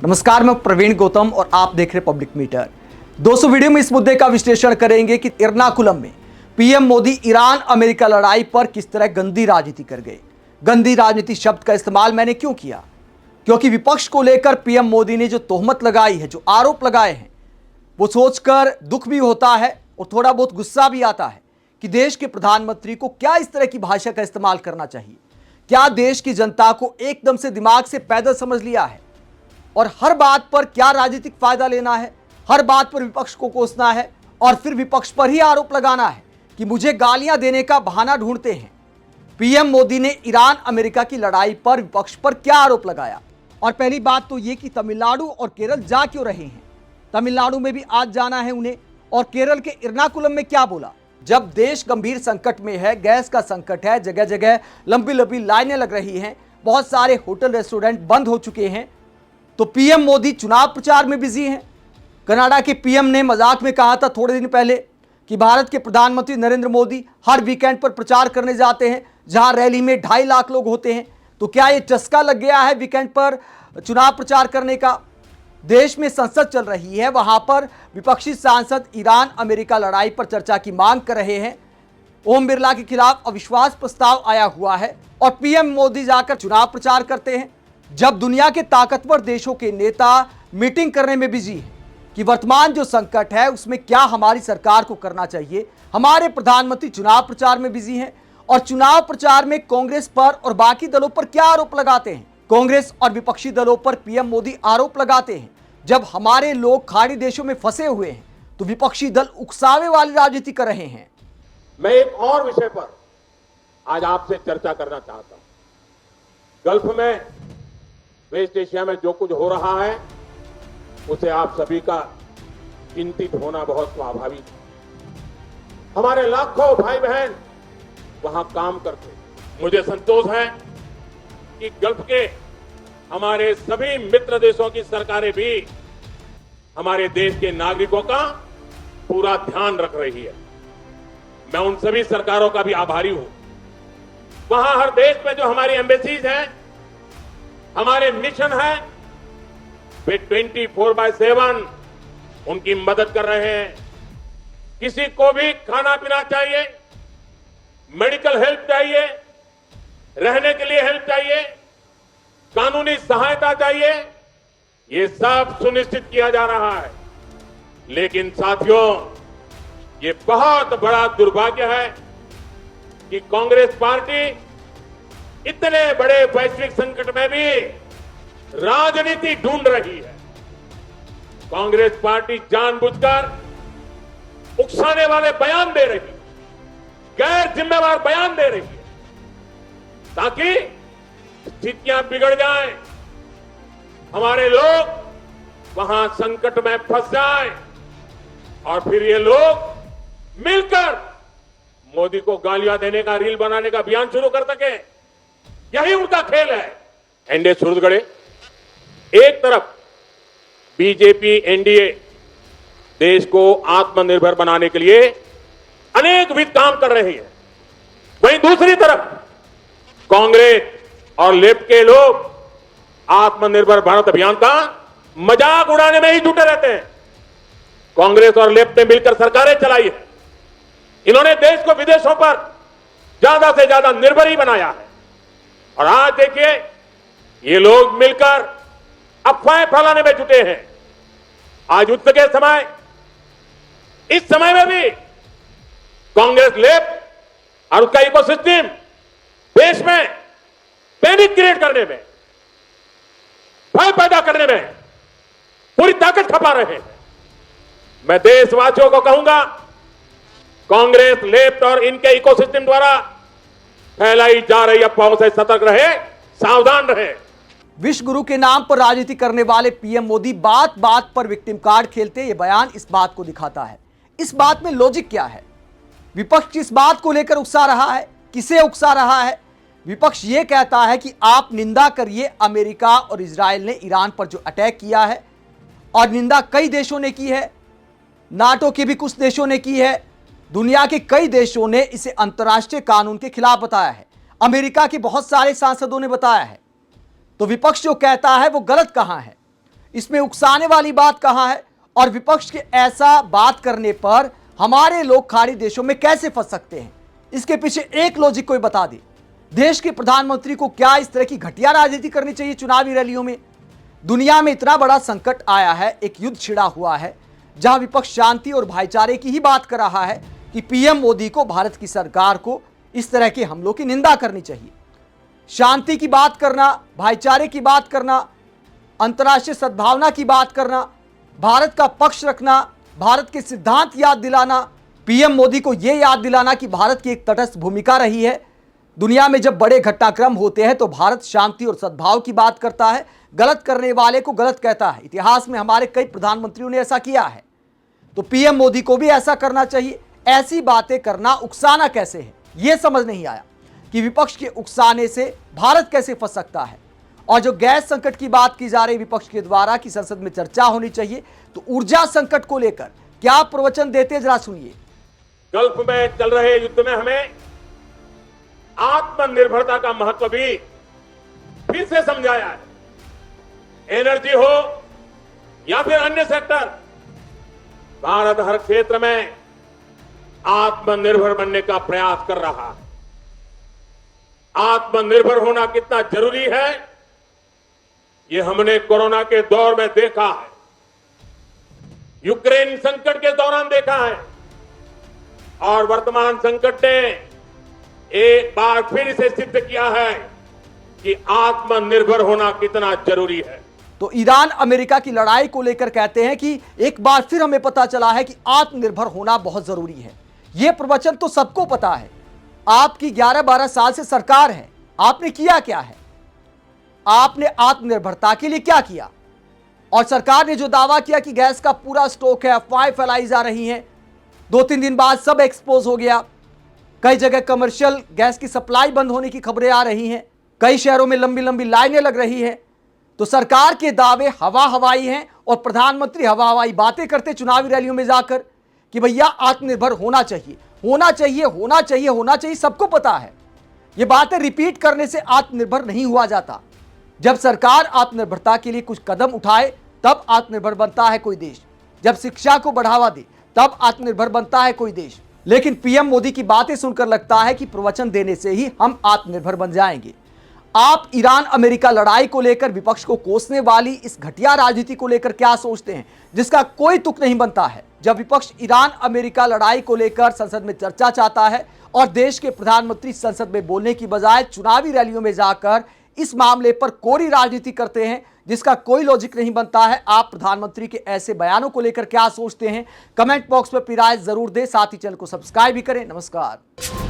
नमस्कार, मैं प्रवीण गौतम और आप देख रहे पब्लिक मीटर। दोस्तों, वीडियो में इस मुद्दे का विश्लेषण करेंगे कि एर्नाकुलम में पीएम मोदी ईरान अमेरिका लड़ाई पर किस तरह गंदी राजनीति कर गए। गंदी राजनीति शब्द का इस्तेमाल मैंने क्यों किया? क्योंकि विपक्ष को लेकर पीएम मोदी ने जो तोहमत लगाई है, जो आरोप लगाए हैं, वो सोचकर दुख भी होता है और थोड़ा बहुत गुस्सा भी आता है कि देश के प्रधानमंत्री को क्या इस तरह की भाषा का इस्तेमाल करना चाहिए। क्या देश की जनता को एकदम से दिमाग से पैदल समझ लिया है और हर बात पर क्या राजनीतिक फायदा लेना है, हर बात पर विपक्ष को कोसना है और फिर विपक्ष पर ही आरोप लगाना है कि मुझे गालियां देने का बहाना ढूंढते हैं। पीएम मोदी ने ईरान अमेरिका की लड़ाई पर विपक्ष पर क्या आरोप लगाया? और पहली बात तो यह कि तमिलनाडु और केरल जा क्यों रहे हैं? तमिलनाडु में भी आज जाना है उन्हें, और केरल के एर्नाकुलम में क्या बोला? जब देश गंभीर संकट में है, गैस का संकट है, जगह जगह लंबी लंबी लाइनें लग रही हैं, बहुत सारे होटल रेस्टोरेंट बंद हो चुके हैं, तो पीएम मोदी चुनाव प्रचार में बिजी हैं। कनाडा के पीएम ने मजाक में कहा था थोड़े दिन पहले कि भारत के प्रधानमंत्री नरेंद्र मोदी हर वीकेंड पर प्रचार करने जाते हैं, जहां रैली में 2.5 लाख लोग होते हैं। तो क्या ये चस्का लग गया है वीकेंड पर चुनाव प्रचार करने का? देश में संसद चल रही है, वहां पर विपक्षी सांसद ईरान अमेरिका लड़ाई पर चर्चा की मांग कर रहे हैं। ओम बिरला के खिलाफ अविश्वास प्रस्ताव आया हुआ है और पीएम मोदी जाकर चुनाव प्रचार करते हैं। जब दुनिया के ताकतवर देशों के नेता मीटिंग करने में बिजी हैं कि वर्तमान जो संकट है उसमें क्या हमारी सरकार को करना चाहिए, हमारे प्रधानमंत्री चुनाव प्रचार में बिजी हैं और चुनाव प्रचार में कांग्रेस पर और बाकी दलों पर क्या आरोप लगाते हैं? कांग्रेस और विपक्षी दलों पर पीएम मोदी आरोप लगाते हैं जब हमारे लोग खाड़ी देशों में फंसे हुए हैं, तो विपक्षी दल उकसावे वाली राजनीति कर रहे हैं। मैं एक और विषय पर आज आपसे चर्चा करना चाहता हूं। गल्फ में, वेस्ट एशिया में जो कुछ हो रहा है उसे आप सभी का चिंतित होना बहुत स्वाभाविक है। हमारे लाखों भाई बहन वहां काम करते हैं। मुझे संतोष है कि गल्फ के हमारे सभी मित्र देशों की सरकारें भी हमारे देश के नागरिकों का पूरा ध्यान रख रही है। मैं उन सभी सरकारों का भी आभारी हूं। वहां हर देश में जो हमारी एम्बेसीज हैं, हमारे मिशन है, वे 24/7 उनकी मदद कर रहे हैं। किसी को भी खाना पीना चाहिए, मेडिकल हेल्प चाहिए, रहने के लिए हेल्प चाहिए, कानूनी सहायता चाहिए, ये सब सुनिश्चित किया जा रहा है। लेकिन साथियों, ये बहुत बड़ा दुर्भाग्य है कि कांग्रेस पार्टी इतने बड़े वैश्विक संकट में भी राजनीति ढूंढ रही है। कांग्रेस पार्टी जानबूझकर उकसाने वाले बयान दे रही है, गैर जिम्मेवार बयान दे रही है, ताकि स्थितियां बिगड़ जाएं, हमारे लोग वहां संकट में फंस जाएं और फिर ये लोग मिलकर मोदी को गालियां देने का, रील बनाने का अभियान शुरू कर सके। यही उनका खेल है। एनडीए सूरजगढ़े एक तरफ बीजेपी एनडीए देश को आत्मनिर्भर बनाने के लिए अनेक विध काम कर रही है, वहीं दूसरी तरफ कांग्रेस और लेफ्ट के लोग आत्मनिर्भर भारत अभियान का मजाक उड़ाने में ही जुटे रहते हैं। कांग्रेस और लेफ्ट ने मिलकर सरकारें चलाई है। इन्होंने देश को विदेशों पर ज्यादा से ज्यादा निर्भर ही बनाया है। और आज देखिए, ये लोग मिलकर अफवाहें फैलाने में जुटे हैं। आज युद्ध के समय, इस समय में भी कांग्रेस, लेफ्ट और उसका इकोसिस्टम देश में पैनिक क्रिएट करने में, भय पैदा करने में पूरी ताकत खपा रहे हैं। मैं देशवासियों को कहूंगा, कांग्रेस, लेफ्ट और इनके इकोसिस्टम द्वारा फैलाई जा रही अफवाहों से सतर्क रहे, सावधान रहे। विश्व गुरु के नाम पर राजनीति करने वाले पीएम मोदी बात बात पर विक्टिम कार्ड खेलते, ये बयान इस बात को दिखाता है। इस बात में लॉजिक क्या है? विपक्ष किस बात को लेकर उकसा रहा है, किसे उकसा रहा है? विपक्ष ये कहता है कि आप निंदा करिए अमेरिका और इजराइल ने ईरान पर जो अटैक किया है, और निंदा कई देशों ने की है, नाटो के भी कुछ देशों ने की है, दुनिया के कई देशों ने इसे अंतर्राष्ट्रीय कानून के खिलाफ बताया है, अमेरिका के बहुत सारे सांसदों ने बताया है। तो विपक्ष जो कहता है वो गलत कहां है? इसमें उकसाने वाली बात कहां है? और विपक्ष के ऐसा बात करने पर हमारे लोग खाड़ी देशों में कैसे फंस सकते हैं? इसके पीछे एक लॉजिक कोई बता दे। देश के प्रधानमंत्री को क्या इस तरह की घटिया राजनीति करनी चाहिए चुनावी रैलियों में? दुनिया में इतना बड़ा संकट आया है, एक युद्ध छिड़ा हुआ है, जहां विपक्ष शांति और भाईचारे की ही बात कर रहा है कि पीएम मोदी को, भारत की सरकार को इस तरह के हमलों की निंदा करनी चाहिए। शांति की बात करना, भाईचारे की बात करना, अंतर्राष्ट्रीय सद्भावना की बात करना, भारत का पक्ष रखना, भारत के सिद्धांत याद दिलाना, पीएम मोदी को यह याद दिलाना कि भारत की एक तटस्थ भूमिका रही है। दुनिया में जब बड़े घटनाक्रम होते हैं तो भारत शांति और सद्भाव की बात करता है, गलत करने वाले को गलत कहता है। इतिहास में हमारे कई प्रधानमंत्रियों ने ऐसा किया है, तो पीएम मोदी को भी ऐसा करना चाहिए। ऐसी बातें करना उकसाना कैसे है, यह समझ नहीं आया कि विपक्ष के उकसाने से भारत कैसे फंस सकता है। और जो गैस संकट की बात की जा रही विपक्ष के द्वारा कि संसद में चर्चा होनी चाहिए, तो ऊर्जा संकट को लेकर क्या प्रवचन देते, जरा सुनिए। गल्फ में चल रहे युद्ध में हमें आत्मनिर्भरता का महत्व भी फिर से समझाया है। एनर्जी हो या फिर अन्य सेक्टर, भारत हर क्षेत्र में आत्मनिर्भर बनने का प्रयास कर रहा है। आत्मनिर्भर होना कितना जरूरी है, ये हमने कोरोना के दौर में देखा है, यूक्रेन संकट के दौरान देखा है, और वर्तमान संकट ने एक बार फिर इसे सिद्ध किया है कि आत्मनिर्भर होना कितना जरूरी है। तो ईरान अमेरिका की लड़ाई को लेकर कहते हैं कि एक बार फिर हमें पता चला है कि आत्मनिर्भर होना बहुत जरूरी है। यह प्रवचन तो सबको पता है। आपकी 11-12 साल से सरकार है, आपने किया क्या है? आपने आत्मनिर्भरता के लिए क्या किया? और सरकार ने जो दावा किया कि गैस का पूरा स्टॉक है, अफवाहें फैलाई जा रही हैं, 2-3 दिन बाद सब एक्सपोज हो गया। कई जगह कमर्शियल गैस की सप्लाई बंद होने की खबरें आ रही हैं, कई शहरों में लंबी लंबी लाइनें लग रही हैं। तो सरकार के दावे हवा हवाई हैं और प्रधानमंत्री हवा हवाई बातें करते चुनावी रैलियों में जाकर कि भैया आत्मनिर्भर होना चाहिए, होना चाहिए, होना चाहिए, होना चाहिए। सबको पता है ये बातें रिपीट करने से आत्मनिर्भर नहीं हुआ जाता। जब सरकार आत्मनिर्भरता के लिए कुछ कदम उठाए तब आत्मनिर्भर बनता है कोई देश। जब शिक्षा को बढ़ावा दे तब आत्मनिर्भर बनता है कोई देश। लेकिन पीएम मोदी की बातें सुनकर लगता है कि प्रवचन देने से ही हम आत्मनिर्भर बन जाएंगे। आप ईरान अमेरिका लड़ाई को लेकर विपक्ष को कोसने वाली इस घटिया राजनीति को लेकर क्या सोचते हैं, जिसका कोई तुक नहीं बनता है? जब विपक्ष ईरान अमेरिका लड़ाई को लेकर संसद में चर्चा चाहता है और देश के प्रधानमंत्री संसद में बोलने की बजाय चुनावी रैलियों में जाकर इस मामले पर कोरी राजनीति करते हैं, जिसका कोई लॉजिक नहीं बनता है। आप प्रधानमंत्री के ऐसे बयानों को लेकर क्या सोचते हैं? कमेंट बॉक्स में अपनी राय जरूर दें, साथ ही चैनल को सब्सक्राइब भी करें। नमस्कार।